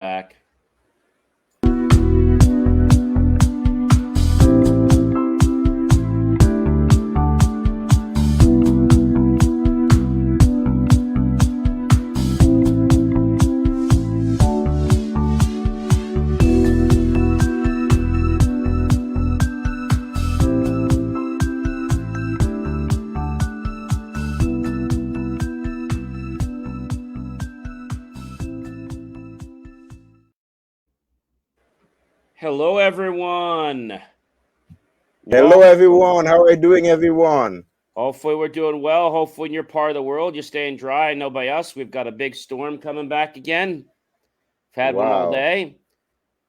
back. Hello, everyone. Hello, Welcome. everyone. How are you doing, everyone? Hopefully, we're doing well. Hopefully, in your part of the world, you're staying dry. I know by us, we've got a big storm coming back again. We've had one all Wow. day.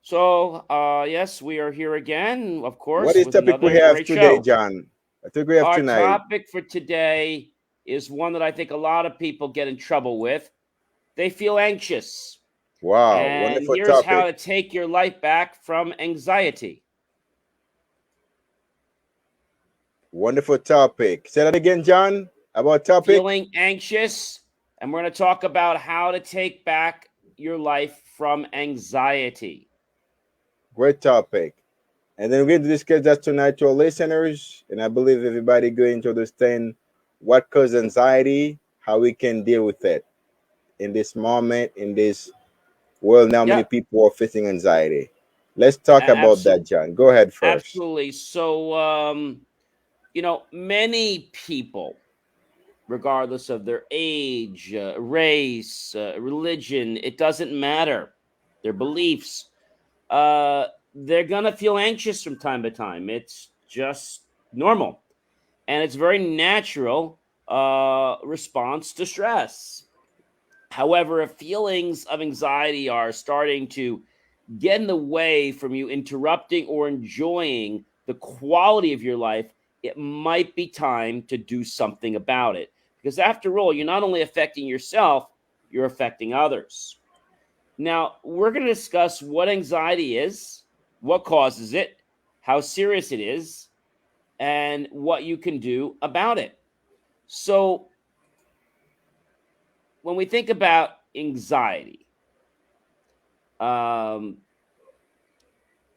So, yes, we are here again, of What course, is with topic we another have great today, show. John? I think we have Our tonight. topic for today is one that I think a lot of people get in trouble with. They feel anxious. Wow, And wonderful here's how topic. to take your life back from anxiety. Wonderful topic. Say that again, John. About topic. Feeling anxious, and we're going to talk about how to take back your life from anxiety. Great topic. And then we're going to discuss that tonight to our listeners. And I believe everybody going to understand what causes anxiety, how we can deal with it in this moment, in this world. Now, many Yep, people are facing anxiety. Let's talk about that, absolutely. John. Go ahead first. Absolutely. So, many people, regardless of their age, race, religion, it doesn't matter, their beliefs, they're going to feel anxious from time to time. It's just normal. And it's very natural response to stress. However, if feelings of anxiety are starting to get in the way from you interrupting or enjoying the quality of your life, it might be time to do something about it. Because after all, you're not only affecting yourself, you're affecting others. Now, we're going to discuss what anxiety is, what causes it, how serious it is, and what you can do about it. So, when we think about anxiety, um,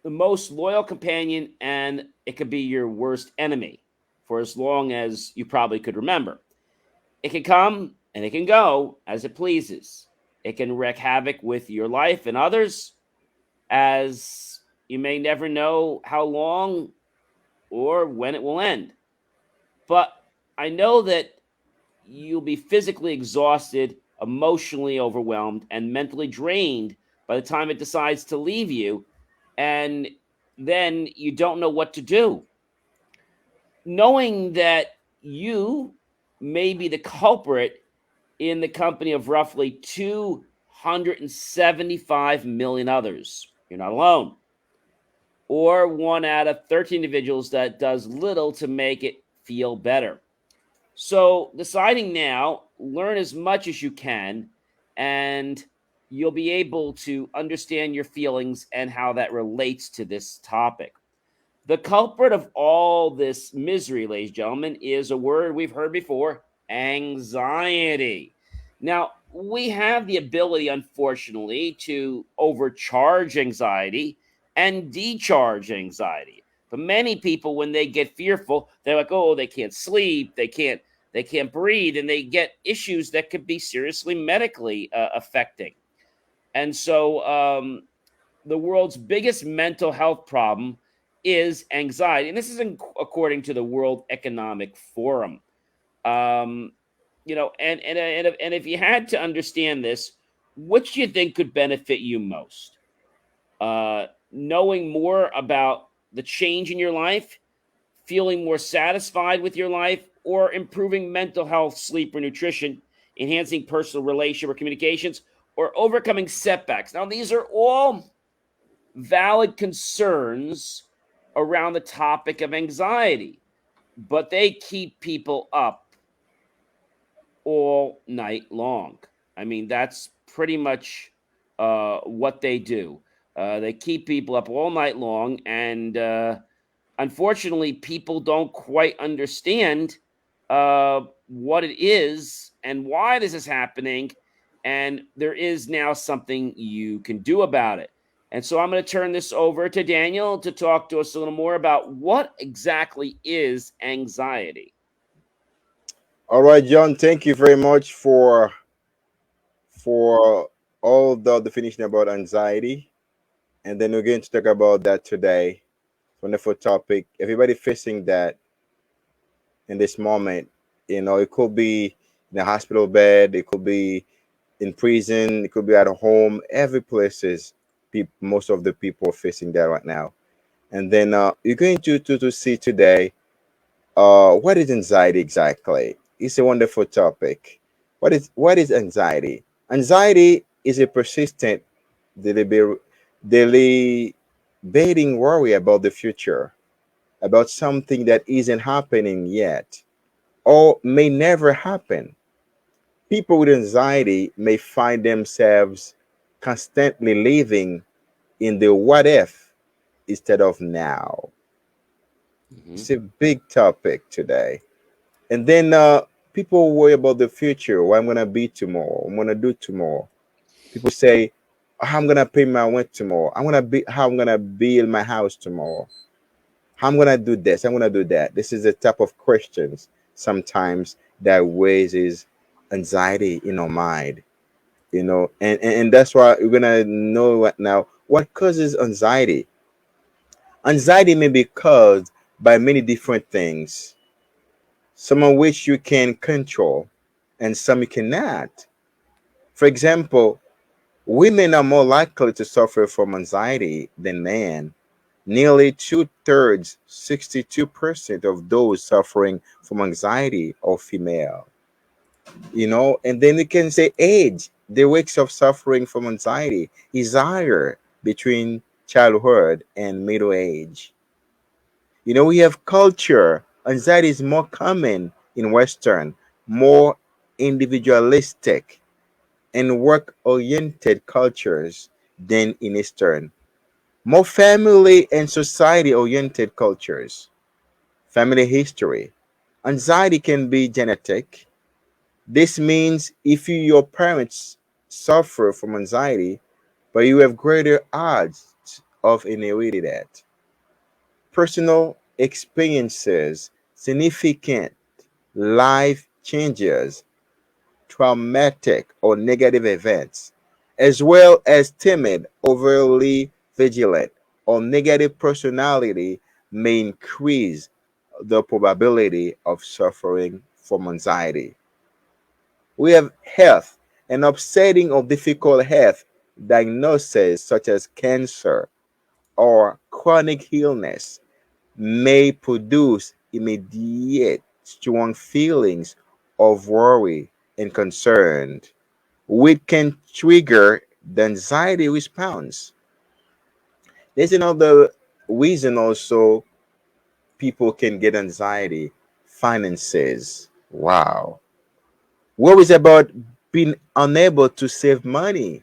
the most loyal companion, and it could be your worst enemy for as long as you probably could remember. It can come and it can go as it pleases. It can wreak havoc with your life and others, as you may never know how long or when it will end. But I know that you'll be physically exhausted, emotionally overwhelmed, and mentally drained by the time it decides to leave you. And then you don't know what to do. Knowing that you may be the culprit in the company of roughly 275 million others. You're not alone. Or one out of 13 individuals that does little to make it feel better. So, deciding now, learn as much as you can, and you'll be able to understand your feelings and how that relates to this topic. The culprit of all this misery, ladies and gentlemen, is a word we've heard before: anxiety. Now, we have the ability, unfortunately, to overcharge anxiety and decharge anxiety. But many people, when they get fearful, they're like, "Oh, they can't sleep, they can't breathe," and they get issues that could be seriously medically affecting. And so, the world's biggest mental health problem is anxiety, and this is according to the World Economic Forum. Um, and if you had to understand this, which do you think could benefit you most? Knowing more about the change in your life, feeling more satisfied with your life, or improving mental health, sleep, or nutrition, enhancing personal relationship or communications, or overcoming setbacks. Now, these are all valid concerns around the topic of anxiety, but they keep people up all night long. I mean, that's pretty much what they do. They keep people up all night long, and unfortunately, people don't quite understand what it is and why this is happening. and there is now something you can do about it. And so I'm going to turn this over to Daniel to talk to us a little more about what exactly is anxiety. All right, John, thank you very much for all the definition about anxiety. And then we're going to talk about that today. Wonderful topic. Everybody facing that in this moment. It could be in a hospital bed, it could be in prison, it could be at home. Every place is most of the people are facing that right now. And then you're going to see today what is anxiety exactly. It's a wonderful topic. What is anxiety? Anxiety is a persistent, deliberate, deliberating worry about the future, about something that isn't happening yet or may never happen. People with anxiety may find themselves constantly living in the what if instead of now. Mm-hmm. It's a big topic today. And then people worry about the future, what I'm going to be tomorrow, what I'm going to do tomorrow. People say, how I'm going to pay my rent tomorrow. How I'm going to build my house tomorrow. How I'm going to do this. I'm going to do that. This is the type of questions sometimes that raises anxiety in our mind. And that's why we're gonna know right now what causes anxiety. Anxiety may be caused by many different things, some of which you can control and some you cannot. For example, women are more likely to suffer from anxiety than men. Nearly two-thirds, 62% of those suffering from anxiety are female. And then you can say age, the risks of suffering from anxiety is higher between childhood and middle age. We have culture. Anxiety is more common in Western, more individualistic and work oriented cultures than in Eastern, more family and society oriented cultures. Family history. Anxiety can be genetic. This means if your parents suffer from anxiety, but you have greater odds of inheriting that. Personal experiences, significant life changes, traumatic or negative events, as well as timid, overly vigilant, or negative personality may increase the probability of suffering from anxiety. We have health, an upsetting or difficult health diagnosis such as cancer or chronic illness may produce immediate strong feelings of worry and concern, which can trigger the anxiety response. There's another reason also people can get anxiety: finances. Wow. Worries about being unable to save money,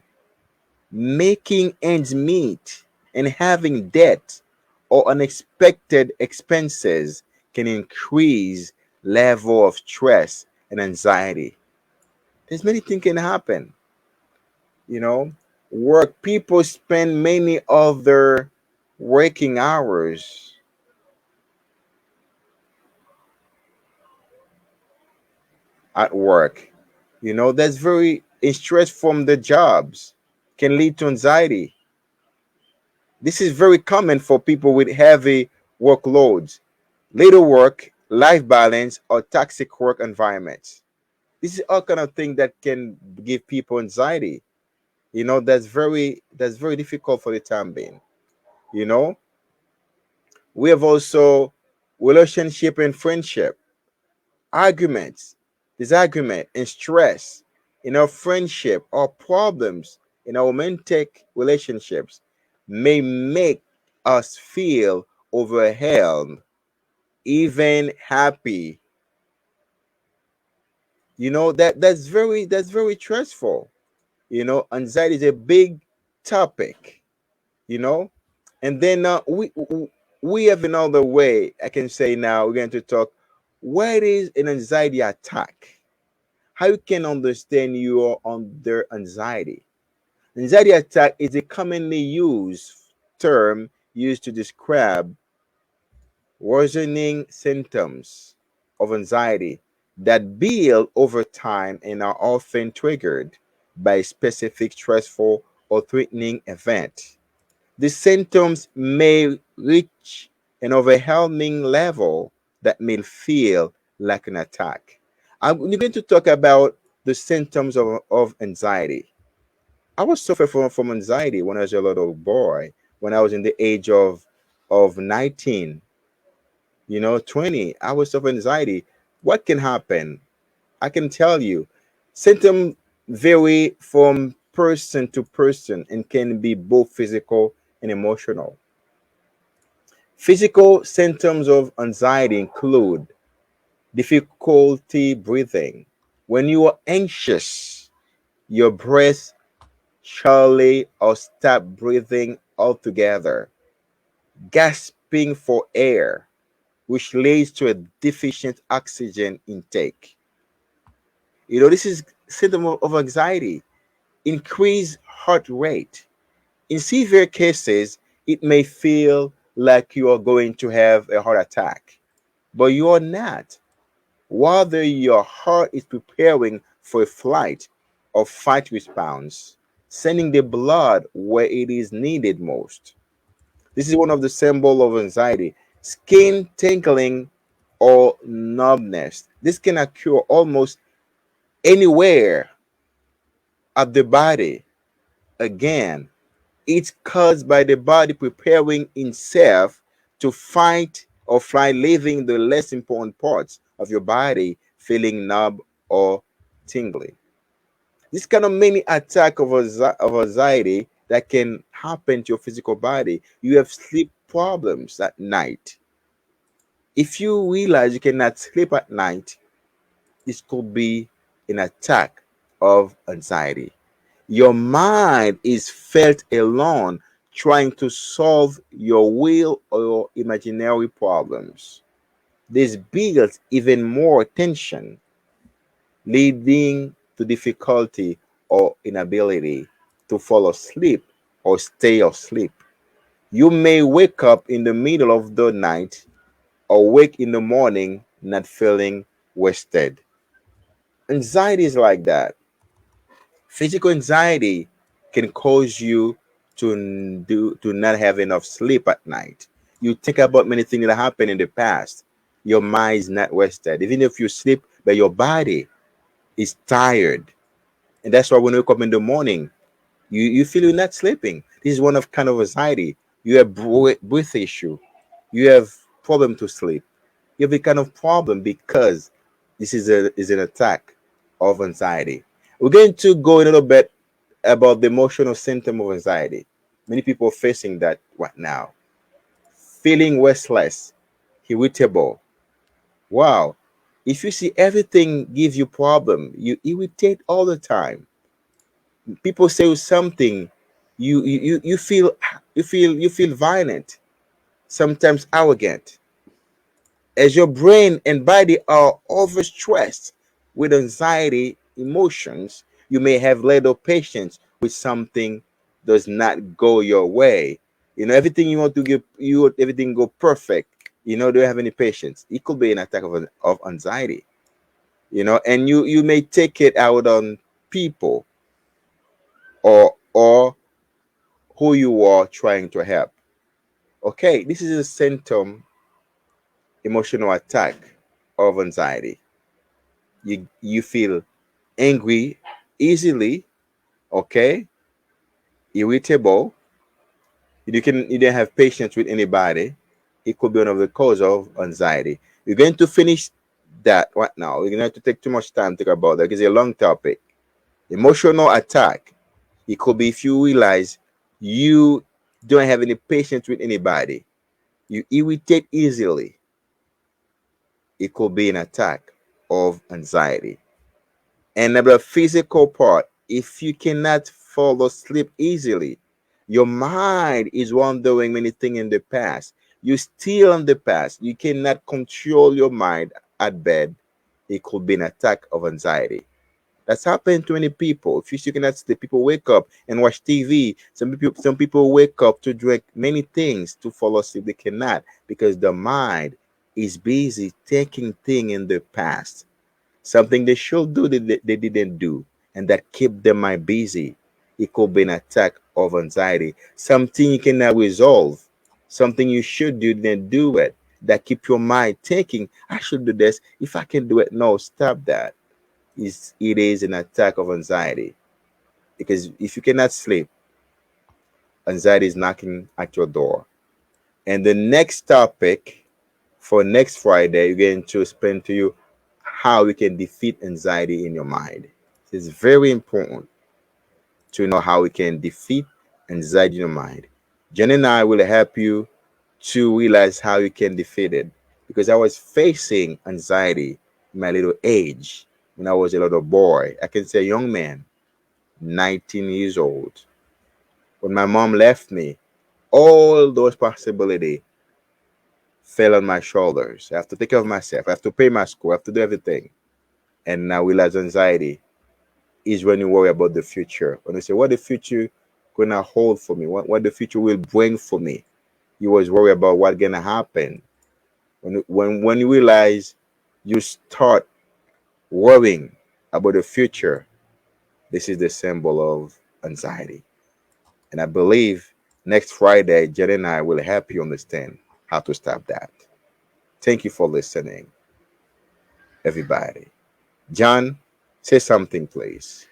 making ends meet, and having debt or unexpected expenses can increase level of stress and anxiety. There's many things can happen. You know, work people spend many of their working hours at work. That's very stress from the jobs can lead to anxiety. This is very common for people with heavy workloads, little work, life balance, or toxic work environments. This is all kind of thing that can give people anxiety. That's very difficult for the time being. You know, we have also relationship and friendship, arguments, disagreement, and stress in our friendship or problems in our romantic relationships may make us feel overwhelmed, even happy. That's very stressful. Anxiety is a big topic. You know, and then we have another way I can say now we're going to talk. What is an anxiety attack? how you can understand you are under anxiety. Anxiety attack is a commonly used term used to describe worsening symptoms of anxiety that build over time and are often triggered by a specific stressful or threatening event. The symptoms may reach an overwhelming level that may feel like an attack. I'm going to talk about the symptoms of anxiety. I was suffering from anxiety when I was a little boy, when I was in the age of 19, 20. I was suffering anxiety. What can happen? I can tell you. Symptoms vary from person to person and can be both physical and emotional. Physical symptoms of anxiety include difficulty breathing. When you are anxious, your breath shallow or stop breathing altogether, gasping for air, which leads to a deficient oxygen intake. This is symptom of anxiety. Increased heart rate. In severe cases, it may feel like you are going to have a heart attack, but you are not. Rather, your heart is preparing for a flight or fight response, sending the blood where it is needed most. This is one of the symbols of anxiety. Skin tingling or numbness. This can occur almost anywhere of the body. Again, it's caused by the body preparing itself to fight or fly, leaving the less important parts of your body feeling numb or tingling. This kind of many attack of anxiety that can happen to your physical body. You have sleep problems at night. If you realize you cannot sleep at night, this could be an attack of anxiety. Your mind is felt alone trying to solve your real or imaginary problems. This builds even more tension, leading to difficulty or inability to fall asleep or stay asleep. You may wake up in the middle of the night or wake in the morning not feeling rested. Anxiety is like that. Physical anxiety can cause you to not have enough sleep at night. You think about many things that happened in the past. Your mind is not rested. Even if you sleep, but your body is tired. And that's why when you wake up in the morning, you feel you're not sleeping. This is one of kind of anxiety. You have breath issue. You have problem to sleep. You have a kind of problem because this is an attack of anxiety. We're going to go a little bit about the emotional symptom of anxiety. Many people are facing that right now. Feeling restless, irritable. Wow. If you see everything gives you problem, you irritate all the time. People say something, you feel violent, sometimes arrogant. As your brain and body are overstressed with anxiety emotions, you may have little patience with something does not go your way. Everything you want to give, you want everything go perfect. Don't have any patience. It could be an attack of anxiety. And you may take it out on people or who you are trying to help. Okay, this is a symptom emotional attack of anxiety. You feel angry easily, okay, irritable. You don't have patience with anybody. It could be one of the cause of anxiety. We're going to finish that right now. We're going to take too much time to think about that. It's a long topic. Emotional attack. It could be if you realize you don't have any patience with anybody. You irritate easily. It could be an attack of anxiety. And the physical part, if you cannot fall asleep easily, your mind is wondering many things in the past. You still in the past. You cannot control your mind at bed. It could be an attack of anxiety. That's happened to many people. If you cannot sleep, people wake up and watch TV. Some people wake up to drink many things to fall asleep. They cannot because the mind is busy thinking thing in the past, something they should do that they didn't do, and that keep them mind busy. It could be an attack of anxiety, something you cannot resolve, something you should do didn't do it, that keep your mind thinking, I should do this. If I can do it, no, stop that. It is an attack of anxiety, because if you cannot sleep, anxiety is knocking at your door. And the next topic for next Friday, we're going to explain to you how you can defeat anxiety in your mind. It's very important to know how we can defeat anxiety in your mind. Jen and I will help you to realize how you can defeat it. Because I was facing anxiety in my little age when I was a little boy. I can say young man, 19 years old. When my mom left me, all those possibilities fell on my shoulders. I have to take care of myself. I have to pay my school. I have to do everything. And now realize anxiety is when you worry about the future. When you say, what the future gonna hold for me? What the future will bring for me? You always worry about what's gonna happen. When you realize you start worrying about the future, this is the symbol of anxiety. And I believe next Friday, Jen and I will help you understand how to stop that. Thank you for listening, everybody. John, say something, please.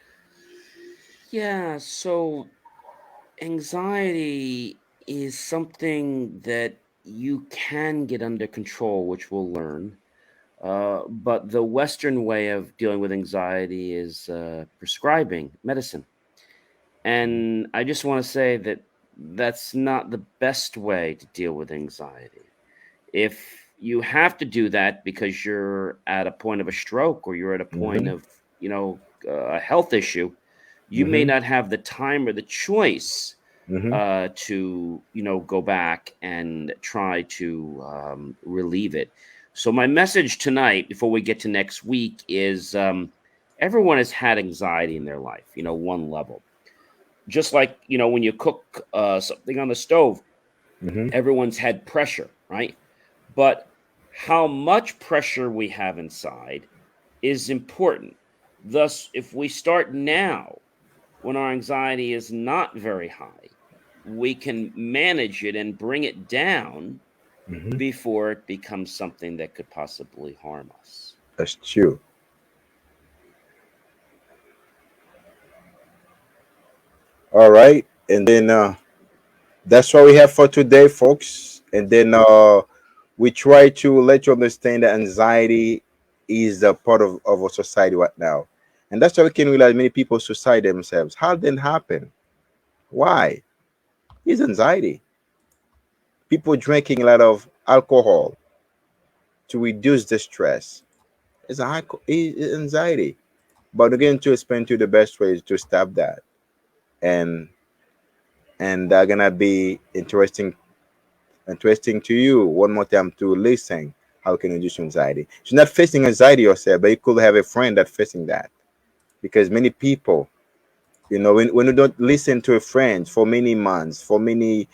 Yeah, so anxiety is something that you can get under control, which we'll learn. But the Western way of dealing with anxiety is prescribing medicine. And I just want to say that that's not the best way to deal with anxiety. If you have to do that because you're at a point of a stroke or you're at a point Mm-hmm. of, a health issue, you may Mm-hmm. not have the time or the choice Mm-hmm. to, go back and try to relieve it. So my message tonight, before we get to next week, is everyone has had anxiety in their life, one level. Just like, when you cook something on the stove, Mm-hmm. everyone's had pressure, right? But how much pressure we have inside is important. Thus, if we start now when our anxiety is not very high, we can manage it and bring it down Mm-hmm. before it becomes something that could possibly harm us. That's true. All right. And then that's what we have for today, folks. And then we try to let you understand that anxiety is a part of our society right now. And that's why we can realize many people suicide themselves. How did that happen? Why? It's anxiety. People drinking a lot of alcohol to reduce the stress. It's anxiety. But again, to explain to you the best ways to stop that. And they're gonna be interesting to you one more time to listen how can you reduce anxiety. So you're not facing anxiety yourself, but you could have a friend that's facing that. Because many people, when you don't listen to a friend for many months, for many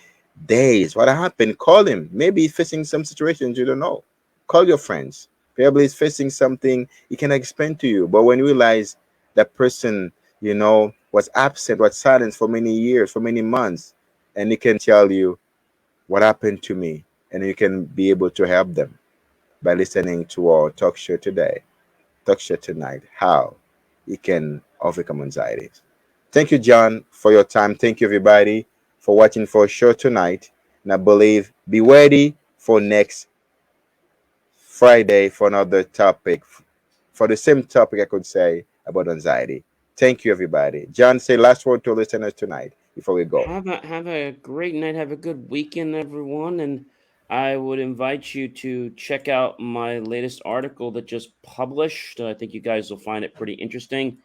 days, what happened? Call him. Maybe he's facing some situations you don't know. Call your friends. Probably he's facing something he can explain to you. But when you realize that person, was absent, was silent for many years, for many months, and he can tell you what happened to me, and you can be able to help them by listening to our talk show tonight, how you can overcome anxieties. Thank you, John, for your time. Thank you, everybody, for watching for our show tonight. And I believe be ready for next Friday for another topic, for the same topic, I could say, about anxiety. Thank you, everybody. John, say last word to listeners tonight before we go. Have a great night. Have a good weekend, everyone. And I would invite you to check out my latest article that just published. I think you guys will find it pretty interesting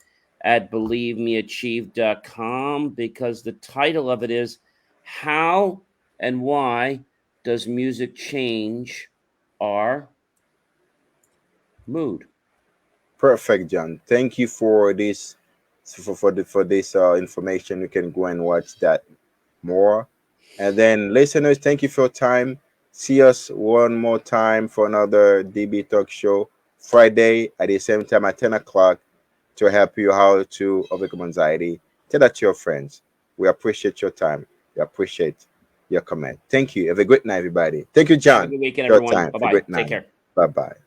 at believemeachieve.com, because the title of it is How and Why Does Music Change Our Mood? Perfect, John. Thank you for this for this information. You can go and watch that more. And then listeners, thank you for your time. See us one more time for another DB Talk Show Friday at the same time at 10 o'clock to help you how to overcome anxiety. Tell that to your friends. We appreciate your time. We appreciate your comment. Thank you. Have a great night, everybody. Thank you, Have a John. good weekend, Your everyone. time. Bye Have a bye. great Take night. care. Bye bye.